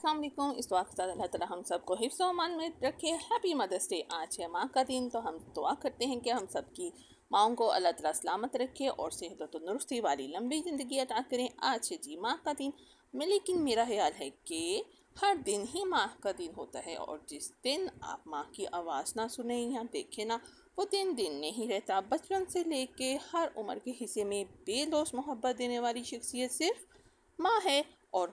अस्सलाम वालेकुम। इस दुआ के साथ अल्लाह ताला हम सबको हिफ्ज़ व अमान में रखे। Happy Mother's Day. आज है माँ का दिन, तो हम दुआ करते हैं कि हम सबकी माँओं को अल्लाह ताला सलामत रखे और सेहत और तंदुरुस्ती वाली लंबी ज़िंदगी अता करें। आज है जी माँ का दिन। लेकिन मेरा ख्याल है कि हर दिन ही माँ का दिन होता है, और जिस दिन आप माँ की आवाज़ ना सुने या देखें ना, वो दिन दिन नहीं रहता। बचपन से लेके हर उम्र के हिस्से में बेलौस मोहब्बत देने वाली शख्सियत सिर्फ माँ है। और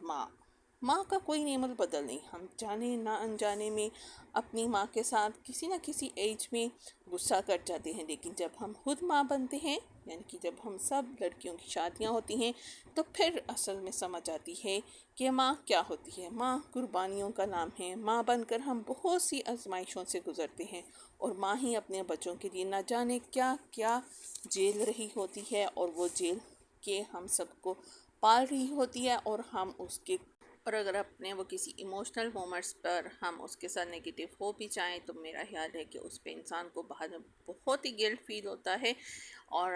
माँ का कोई नेमल बदल नहीं। हम जाने ना अनजाने में अपनी माँ के साथ किसी न किसी एज में गुस्सा कर जाते हैं, लेकिन जब हम खुद माँ बनते हैं, यानी कि जब हम सब लड़कियों की शादियाँ होती हैं, तो फिर असल में समझ आती है कि माँ क्या होती है। माँ कुर्बानियों का नाम है। माँ बनकर हम बहुत सी आजमाइशों से गुजरते हैं, और माँ ही अपने बच्चों के लिए ना जाने क्या क्या झेल रही होती है, और वो जेल के हम सबको पाल रही होती है। और अगर अपने वो किसी इमोशनल मोमेंट्स पर हम उसके साथ नेगेटिव हो भी जाएं, तो मेरा ख्याल है कि उस पे इंसान को बाद में बहुत ही गिल्ट फील होता है। और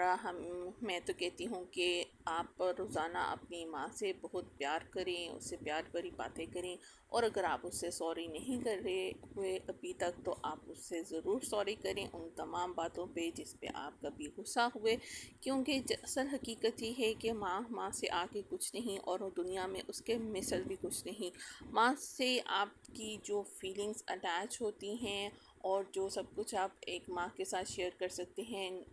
मैं तो कहती हूँ कि आप रोज़ाना अपनी माँ से बहुत प्यार करें, उससे प्यार भरी बातें करें, और अगर आप उससे सॉरी नहीं कर रहे हुए अभी तक, तो आप उससे ज़रूर सॉरी करें उन तमाम बातों पे जिस पे आप कभी गुस्सा हुए। क्योंकि असल हकीकत ये है कि माँ से आके कुछ नहीं, और दुनिया में उसके मिसल भी कुछ नहीं। माँ से आपकी जो फीलिंग्स अटैच होती हैं, और जो सब कुछ आप एक माँ के साथ शेयर कर सकते हैं,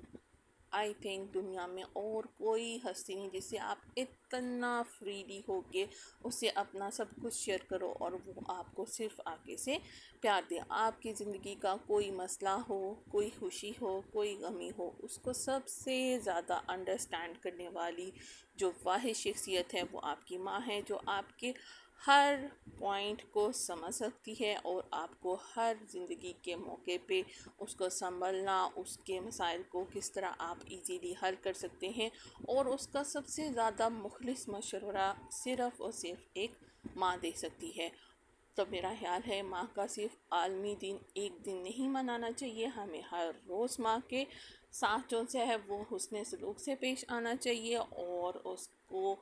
आई थिंक दुनिया में और कोई हस्ती नहीं जिससे आप इतना फ्रीली हो के उससे अपना सब कुछ शेयर करो, और वो आपको सिर्फ आगे से प्यार दे। आपकी ज़िंदगी का कोई मसला हो, कोई खुशी हो, कोई गमी हो, उसको सबसे ज़्यादा अंडरस्टैंड करने वाली जो वाहिद शख्सियत है वो आपकी माँ है, जो आपके हर पॉइंट को समझ सकती है, और आपको हर ज़िंदगी के मौके पे उसको संभलना, उसके मसाइल को किस तरह आप इजीली हल कर सकते हैं, और उसका सबसे ज़्यादा मुखलिस मशवरा सिर्फ़ और सिर्फ एक माँ दे सकती है। तो मेरा ख्याल है माँ का सिर्फ आलमी दिन एक दिन नहीं मनाना चाहिए। हमें हर रोज़ माँ के साथ जो से है वो हुस्न सलूक से पेश आना चाहिए, और उसको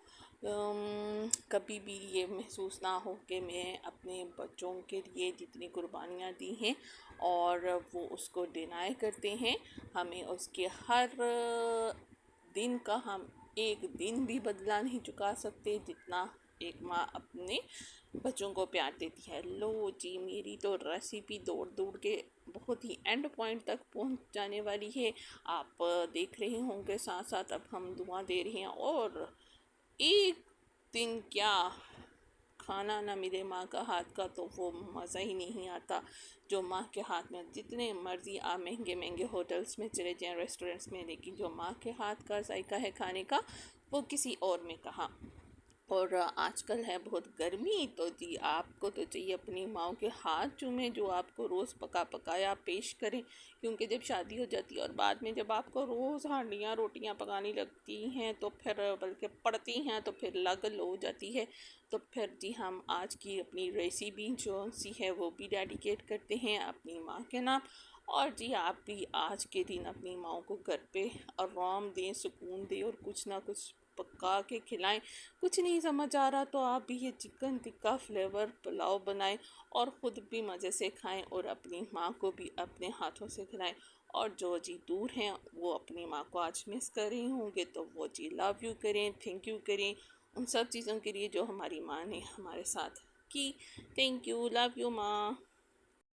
कभी भी ये महसूस ना हो कि मैं अपने बच्चों के लिए जितनी कुर्बानियाँ दी हैं और वो उसको डिनाई करते हैं। हमें उसके हर दिन का हम एक दिन भी बदला नहीं चुका सकते जितना एक माँ अपने बच्चों को प्यार देती है। लो जी, मेरी तो रेसिपी दौड़ दौड़ के बहुत ही एंड पॉइंट तक पहुंच जाने वाली है। आप देख रहे होंगे, साथ साथ अब हम दुआ दे रहे हैं, और एक दिन क्या खाना ना मिले माँ का हाथ का, तो वो मज़ा ही नहीं आता जो माँ के हाथ में। जितने मर्ज़ी आप महंगे महंगे होटल्स में चले जाएं, रेस्टोरेंट्स में, लेकिन जो माँ के हाथ का जायका है खाने का, वो किसी और में कहाँ। और आजकल है बहुत गर्मी, तो जी आपको तो चाहिए अपनी माँ के हाथ चूमें जो आपको रोज़ पका पकाया पेश करें। क्योंकि जब शादी हो जाती है और बाद में जब आपको रोज़ हांडियाँ रोटियाँ पकानी लगती हैं, तो फिर बल्कि पड़ती हैं, तो फिर लागल हो जाती है। तो फिर जी हम आज की अपनी रेसिपी जो सी है वो भी डेडिकेट करते हैं अपनी माँ के नाम। और जी आप भी आज के दिन अपनी माँ को घर पे आराम दें, सुकून दें, और कुछ ना कुछ पका के खिलाएं। कुछ नहीं समझ आ रहा तो आप भी ये चिकन टिक्का फ्लेवर पुलाव बनाएं, और ख़ुद भी मज़े से खाएं, और अपनी माँ को भी अपने हाथों से खिलाएं। और जो जी दूर हैं वो अपनी माँ को आज मिस कर रहे होंगे, तो वो जी लव यू करें, थैंक यू करें उन सब चीज़ों के लिए जो हमारी माँ ने हमारे साथ की। थैंक यू, लव यू माँ।